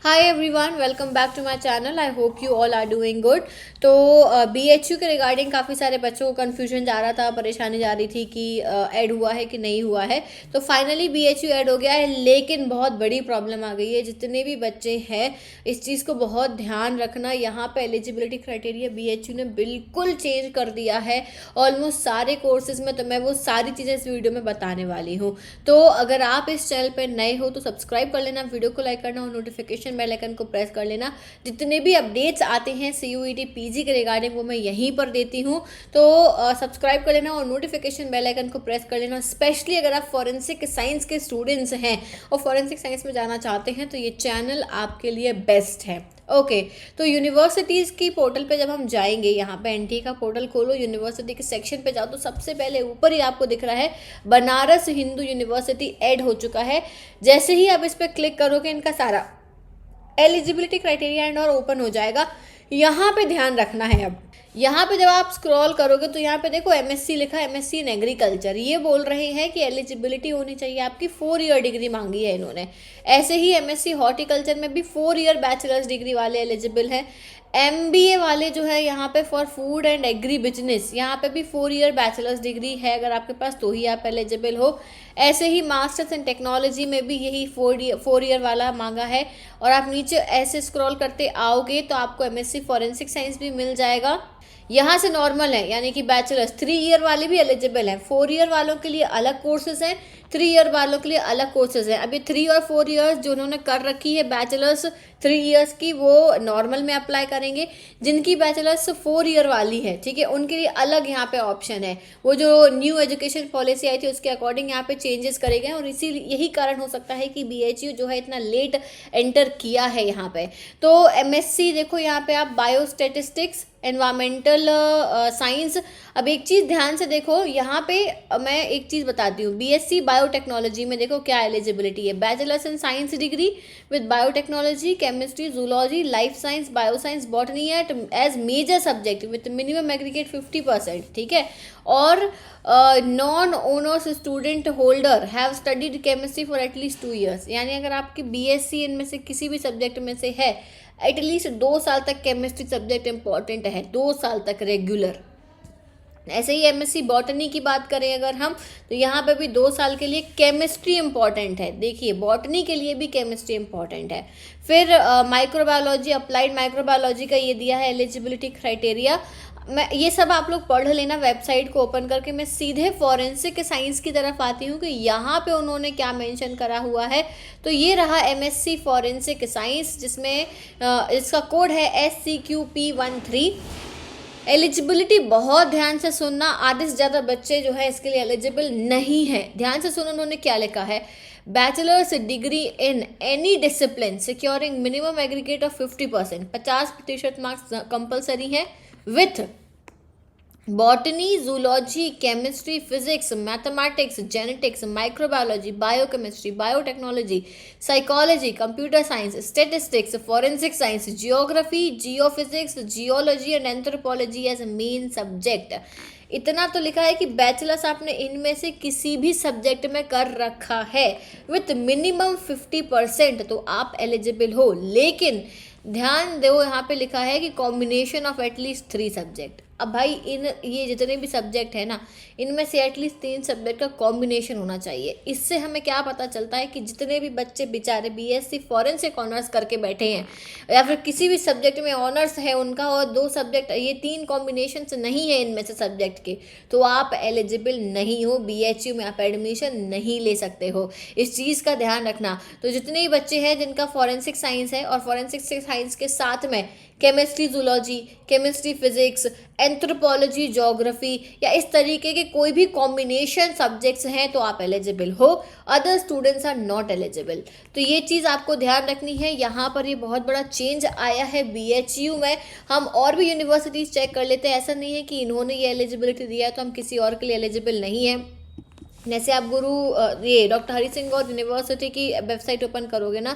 Hi everyone, welcome back to my channel. I hope you all are doing good. तो BHU के regarding काफ़ी सारे बच्चों को कन्फ्यूजन जा रहा था, परेशानी जा रही थी कि ऐड हुआ है कि नहीं हुआ है। तो फाइनली बीएचयू ऐड हो गया है, लेकिन बहुत बड़ी प्रॉब्लम आ गई है। जितने भी बच्चे हैं, इस चीज़ को बहुत ध्यान रखना। यहाँ पे एलिजिबिलिटी क्राइटेरिया बीएचयू ने बिल्कुल चेंज कर दिया है ऑलमोस्ट सारे कोर्सेज में। तो मैं वो सारी चीज़ें इस वीडियो में बताने वाली हूँ। तो अगर आप इस चैनल पर नए हो तो सब्सक्राइब कर लेना, वीडियो को लाइक करना और नोटिफिकेशन बेल आइकन को प्रेस कर लेना। जितने भी अपडेट्स आते हैं सीयूईटी पीजी के रिगार्डिंग वो मैं यहीं पर देती हूँ। तो सब्सक्राइब कर लेना और नोटिफिकेशन बेल आइकन को प्रेस कर लेना। स्पेशली अगर आप फॉरेंसिक साइंस के स्टूडेंट्स हैं और फॉरेंसिक साइंस में जाना चाहते हैं तो ये चैनल आपके लिए बेस्ट है। ओके तो यूनिवर्सिटीज़ की पोर्टल पे जब हम जाएंगे, यहाँ पे एनटीए का पोर्टल खोलो, यूनिवर्सिटी के सेक्शन पे जाओ तो सबसे पहले ऊपर ही आपको दिख रहा है बनारस हिंदू यूनिवर्सिटी ऐड हो चुका है। जैसे ही आप इस पर क्लिक करोगे इनका सारा एलिजिबिलिटी क्राइटेरिया एंड और ओपन हो जाएगा। यहाँ पे ध्यान रखना है। अब यहाँ पे जब आप स्क्रॉल करोगे तो यहाँ पे देखो एमएससी लिखा है, एमएससी इन एग्रीकल्चर। ये बोल रहे हैं कि एलिजिबिलिटी होनी चाहिए आपकी 4 ईयर डिग्री मांगी है इन्होंने। ऐसे ही एमएससी हॉर्टिकल्चर में भी 4 ईयर बैचलर्स डिग्री वाले एलिजिबल हैं। एमबीए वाले जो है यहाँ पे for food and agri business, यहाँ पे भी 4 ईयर बैचलर्स डिग्री है अगर आपके पास, तो ही आप एलिजिबल हो। ऐसे ही मास्टर्स इन टेक्नोलॉजी में भी यही 4 ईयर वाला मांगा है। और आप नीचे ऐसे स्क्रॉल करते आओगे तो आपको एमएससी फॉरेंसिक साइंस भी मिल जाएगा। यहाँ से नॉर्मल है यानी कि बैचलर्स 3 ईयर वाले भी एलिजिबल हैं। 4 ईयर वालों के लिए अलग कोर्सेज हैं, 3 ईयर वालों के लिए अलग कोर्सेज हैं। अभी 3 और 4 ईयर्स जो उन्होंने कर रखी है बैचलर्स 3 ईयर्स की, वो नॉर्मल में अप्लाई करेंगे। जिनकी बैचलर्स 4 ईयर वाली है, ठीक है, उनके लिए अलग यहाँ पे ऑप्शन है। वो जो न्यू एजुकेशन पॉलिसी आई थी उसके अकॉर्डिंग यहाँ पे चेंजेस करे गए और इसी यही कारण हो सकता है कि बीएचयू जो है इतना लेट एंटर किया है यहाँ पे। तो एमएससी देखो यहाँ पे आप बायोस्टेटिस्टिक्स, एनवायरमेंटल साइंस। अब एक चीज़ ध्यान से देखो, यहाँ पे मैं एक चीज़ बताती हूँ। बीएससी बायोटेक्नोलॉजी में देखो क्या एलिजिबिलिटी है। Bachelors in science degree with biotechnology, chemistry, zoology, life science, bioscience, botany at as major subject with minimum aggregate 50%, ठीक है। और non honours student holder have studied chemistry for at least 2 years, यानी अगर आपकी बीएससी इनमें से किसी भी सब्जेक्ट में से है, एटलीस्ट 2 साल तक केमिस्ट्री सब्जेक्ट इंपॉर्टेंट है, 2 साल तक रेगुलर। ऐसे ही एमएससी बॉटनी की बात करें अगर हम, तो यहाँ पे भी 2 साल के लिए केमिस्ट्री इंपॉर्टेंट है। देखिए बॉटनी के लिए भी केमिस्ट्री इंपॉर्टेंट है। फिर माइक्रोबायोलॉजी, अप्लाइड माइक्रोबायोलॉजी का ये दिया है एलिजिबिलिटी क्राइटेरिया। मैं ये सब आप लोग पढ़ लेना वेबसाइट को ओपन करके। मैं सीधे फॉरेंसिक साइंस की तरफ आती हूँ कि यहाँ पे उन्होंने क्या मेंशन करा हुआ है। तो ये रहा एमएससी फॉरेंसिक साइंस, जिसमें इसका कोड है SCQP13। एलिजिबिलिटी बहुत ध्यान से सुनना, आधे से ज़्यादा बच्चे जो है इसके लिए एलिजिबल नहीं है। ध्यान से सुनो उन्होंने क्या लिखा है। Bachelor's degree in any discipline securing minimum aggregate of 50%, 50% marks compulsory है, with botany, zoology, chemistry, physics, mathematics, genetics, microbiology, biochemistry, biotechnology, psychology, computer science, statistics, forensic science, geography, geophysics, geology and anthropology as main subject. इतना तो लिखा है कि bachelors आपने इनमें से किसी भी सब्जेक्ट में कर रखा है विथ मिनिमम 50%, तो आप एलिजिबल हो। लेकिन ध्यान दो यहाँ पे लिखा है कि कॉम्बिनेशन ऑफ एटलीस्ट 3 सब्जेक्ट। अब भाई ये जितने भी सब्जेक्ट है ना, इनमें से एटलीस्ट 3 सब्जेक्ट का कॉम्बिनेशन होना चाहिए। इससे हमें क्या पता चलता है कि जितने भी बच्चे बेचारे बीएससी फॉरेंसिक ऑनर्स करके बैठे हैं या फिर किसी भी सब्जेक्ट में ऑनर्स है उनका और 2 सब्जेक्ट, ये 3 कॉम्बिनेशन नहीं है इनमें से सब्जेक्ट के, तो आप एलिजिबल नहीं हो। बीएचयू में आप एडमिशन नहीं ले सकते हो। इस चीज़ का ध्यान रखना। तो जितने भी बच्चे हैं जिनका फॉरेंसिक साइंस है और फॉरेंसिक साइंस के साथ में chemistry, zoology, chemistry, physics, anthropology, geography या इस तरीके के कोई भी कॉम्बिनेशन सब्जेक्ट्स हैं तो आप एलिजिबल हो। Other students are not eligible. तो ये चीज़ आपको ध्यान रखनी है। यहाँ पर ये बहुत बड़ा चेंज आया है बीएचयू में। हम और भी यूनिवर्सिटीज़ चेक कर लेते हैं। ऐसा नहीं है कि इन्होंने ये एलिजिबिलिटी दिया है तो हम किसी और के लिए एलिजिबल नहीं है। जैसे आप ये डॉक्टर हरि सिंह गौर यूनिवर्सिटी की वेबसाइट ओपन करोगे ना,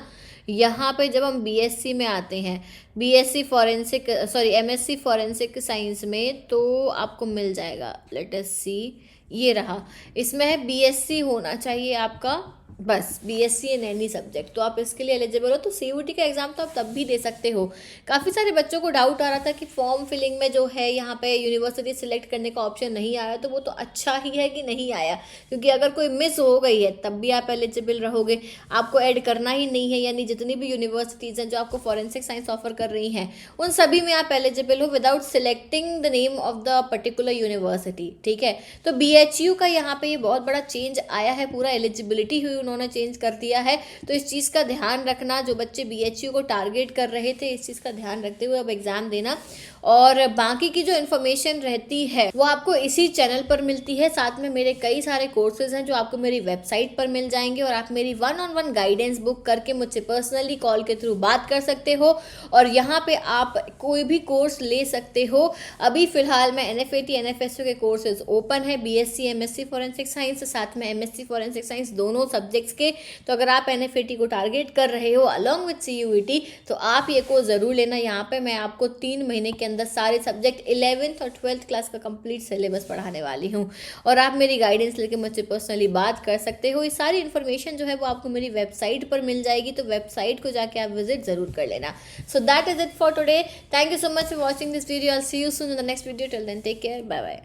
यहाँ पे जब हम बीएससी में आते हैं, BSc forensic MSc forensic science में, तो आपको मिल जाएगा। लेट अस सी, ये रहा, इसमें है बीएससी होना चाहिए आपका बस बीएससी इन एनी सब्जेक्ट, तो आप इसके लिए एलिजिबल हो। तो सीयूटी का एग्ज़ाम तो आप तब भी दे सकते हो। काफ़ी सारे बच्चों को डाउट आ रहा था कि फॉर्म फिलिंग में जो है यहाँ पे यूनिवर्सिटी सिलेक्ट करने का ऑप्शन नहीं आया, तो वो तो अच्छा ही है कि नहीं आया, क्योंकि अगर कोई मिस हो गई है तब भी आप एलिजिबल रहोगे। आपको ऐड करना ही नहीं है, यानी जितनी भी यूनिवर्सिटीज़ हैं जो आपको फॉरेंसिक साइंस ऑफर कर रही हैं उन सभी में आप एलिजिबल हो without selecting the name of the particular university. ठीक है, तो बीएचयू का यहाँ पे ये बहुत बड़ा चेंज आया है, पूरा एलिजिबिलिटी हुई उन्होंने चेंज कर दिया है। तो इस चीज़ का ध्यान रखना, जो बच्चे बीएचयू को टारगेट कर रहे थे इस चीज़ का ध्यान रखते हुए अब एग्जाम देना। और बाकी की जो इन्फॉर्मेशन रहती है वो आपको इसी चैनल पर मिलती है। साथ में मेरे कई सारे कोर्सेज हैं जो आपको मेरी वेबसाइट पर मिल जाएंगे, और आप मेरी 1-on-1 गाइडेंस बुक करके मुझसे पर्सनली कॉल के थ्रू बात कर सकते हो, और यहाँ पे आप कोई भी कोर्स ले सकते हो। अभी फिलहाल में एनएफएटी एनएफएसयू के कोर्सेज ओपन है, बीएससी एमएससी फॉरेंसिक साइंस, साथ में एमएससी फॉरेंसिक साइंस, दोनों सब्जेक्ट्स के। तो अगर आप एनएफएटी को टारगेट कर रहे हो अलॉन्ग विथ सीयूईटी, तो आप ये कोर्स ज़रूर लेना। यहाँ पे मैं आपको 3 महीने के अंदर सारे सब्जेक्ट 11th और 12th क्लास का कंप्लीट सिलेबस पढ़ाने वाली हूँ, और आप मेरी गाइडेंस लेके मुझसे पर्सनली बात कर सकते हो। ये सारी इन्फॉर्मेशन जो है वो आपको मेरी वेबसाइट पर मिल जाएगी, तो वेबसाइट को जाके आप विजिट ज़रूर कर लेना। So that is it for today. Thank you so much for watching this video. I'll see you soon in the next video. Till then, take care. Bye bye.